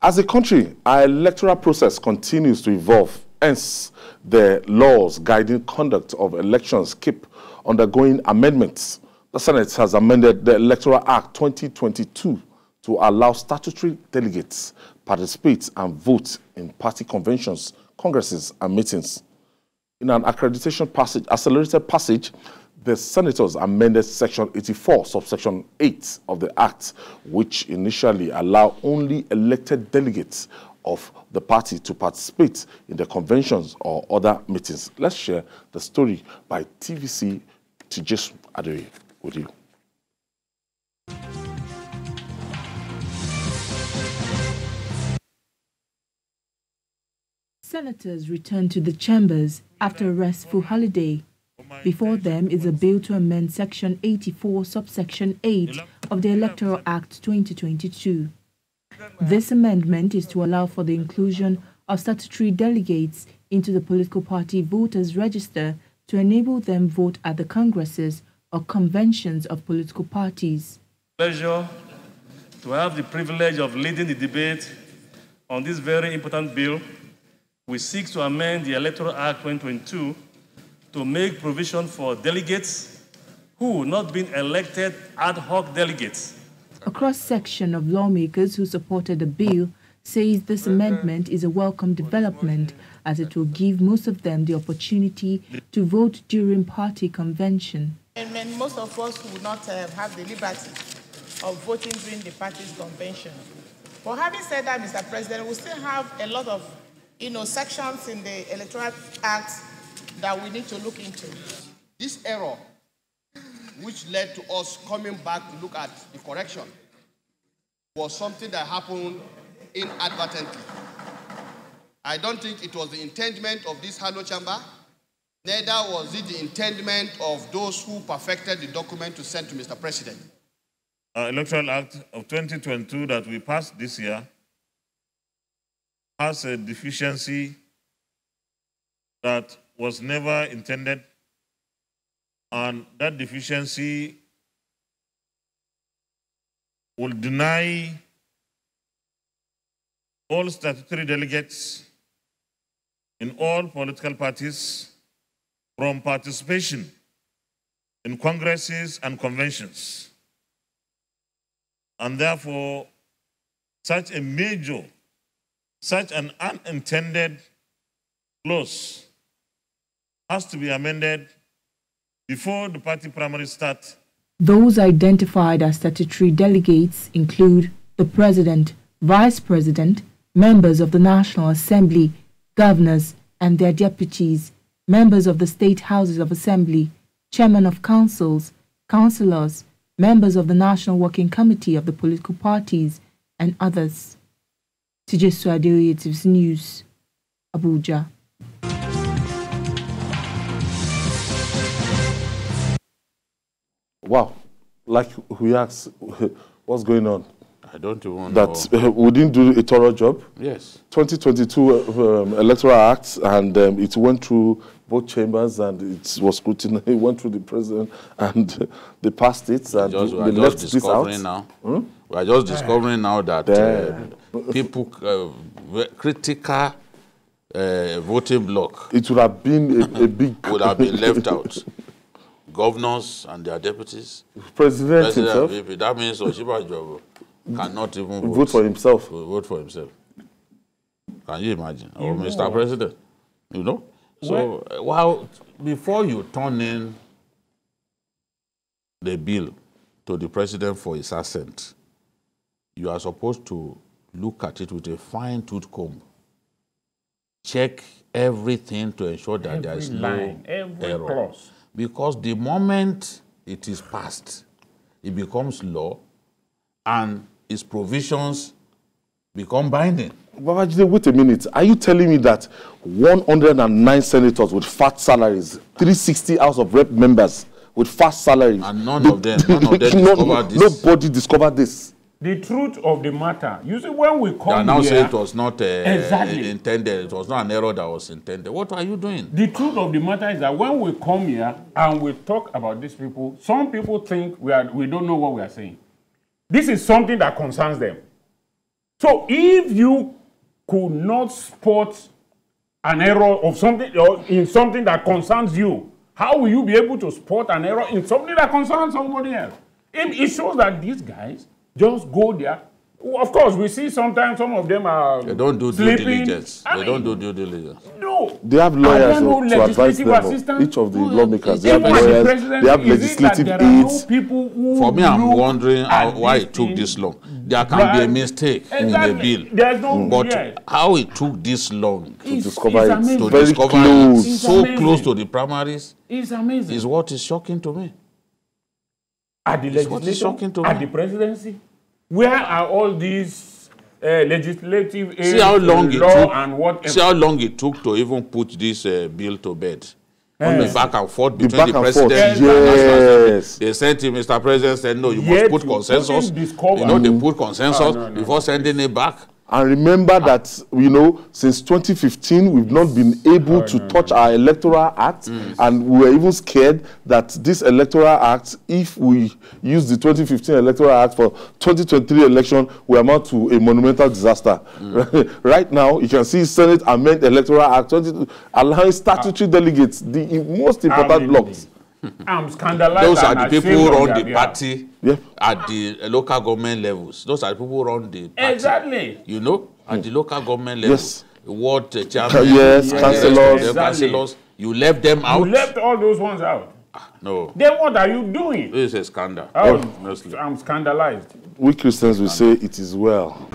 As a country, our electoral process continues to evolve. Hence, the laws guiding conduct of elections keep undergoing amendments. The Senate has amended the Electoral Act 2022 to allow statutory delegates participate and vote in party conventions, congresses, and meetings. In an accelerated passage, the senators amended Section 84, subsection 8 of the Act, which initially allowed only elected delegates of the party to participate in the conventions or other meetings. Let's share the story by TVC Tijesu Adoye with you. Senators return to the chambers after a restful holiday. Before them is a bill to amend Section 84, subsection 8 of the Electoral Act 2022. This amendment is to allow for the inclusion of statutory delegates into the political party voters' register to enable them vote at the congresses or conventions of political parties. Pleasure to have the privilege of leading the debate on this very important bill, which seeks to amend the Electoral Act 2022 to make provision for delegates who not been elected ad hoc delegates. A cross-section of lawmakers who supported the bill says this amendment is a welcome development as it will give most of them the opportunity to vote during party convention. And most of us will not have the liberty of voting during the party's convention. But having said that, Mr. President, we still have a lot of sections in the Electoral Act that we need to look into. This error, which led to us coming back to look at the correction, was something that happened inadvertently. I don't think it was the intendment of this Halo Chamber, neither was it the intendment of those who perfected the document to send to Mr. President. Our Electoral Act of 2022 that we passed this year has a deficiency that was never intended, and that deficiency will deny all statutory delegates in all political parties from participation in congresses and conventions. And therefore, such an unintended clause has to be amended before the party primaries start. Those identified as statutory delegates include the President, Vice President, members of the National Assembly, governors and their deputies, members of the State Houses of Assembly, chairmen of councils, councillors, members of the National Working Committee of the political parties, and others. Tijesu Adoye, TVC News, Abuja. Wow, like we asked, what's going on? I don't even that know. We didn't do a thorough job. Yes. 2022 Electoral Act, and it went through both chambers, and it was scrutinized. It went through the president, and they passed it, and they left this out. Now. We are just discovering now that people critical voting bloc. It would have been a big would have been left out. Governors and their deputies. President himself. That means Oshiba Jobo cannot even vote for himself. Vote for himself. Can you imagine? Or Mr. President, you know? So, well, before you turn in the bill to the president for his assent, you are supposed to look at it with a fine-tooth comb. Check everything to ensure that there is no error. Clause. Because the moment it is passed, it becomes law, and its provisions become binding. Babajide, wait a minute. Are you telling me that 109 senators with fat salaries, 360 House of Rep members with fat salaries, and none of them discovered this? Nobody discovered this. The truth of the matter, you see, when we come they now here, say it was not intended, it was not an error that was intended. What are you doing? The truth of the matter is that when we come here and we talk about these people, some people think we don't know what we are saying. This is something that concerns them. So if you could not spot an error of something or in something that concerns you, how will you be able to spot an error in something that concerns somebody else? It shows that these guys just go there. Of course, we see sometimes some of them are They don't do sleeping. due diligence. They don't do due diligence. No. They have lawyers to advise them. Assistant? Each of the lawmakers, they Even have as the lawyers, president, they have is it that legislative there are no aides. people who For me, I'm look wondering at why this it took thing? this long. There can be a mistake in the bill. There's no But how it took this long To discover it. amazing. to Very discover close. it It's so amazing. close to the primaries It's amazing. is what is shocking to me. At the It's what is shocking legislature, to at me. the presidency, where are all these legislative aids, See how long it law and whatever? took. See how long it took to even put this bill to bed. The back and forth between back the and president forth, and the National Assembly. yes. They sent him, Mr. President said, no, you Yet must put you consensus. couldn't discover. You know, they put consensus no. before sending it back. And remember that, since 2015, we've not been able to touch our Electoral Act. And we were even scared that this Electoral Act, if we use the 2015 Electoral Act for 2023 election, will amount to a monumental disaster. Right now, you can see Senate amend Electoral Act 22, allowing statutory delegates, the most important blocks. I'm scandalized. Those are the and people ashamed who of run their the behalf. party Yeah. at the local government levels. Those are the people who run the party. Exactly. You know, at the local government level. Yes. Ward chairman, Yes, and councillors. the rest of them, Exactly. councillors. You left them out. You left all those ones out. No, Then what are you doing? this is a scandal. Oh, Honestly. I'm scandalized. We Christians will say it is well.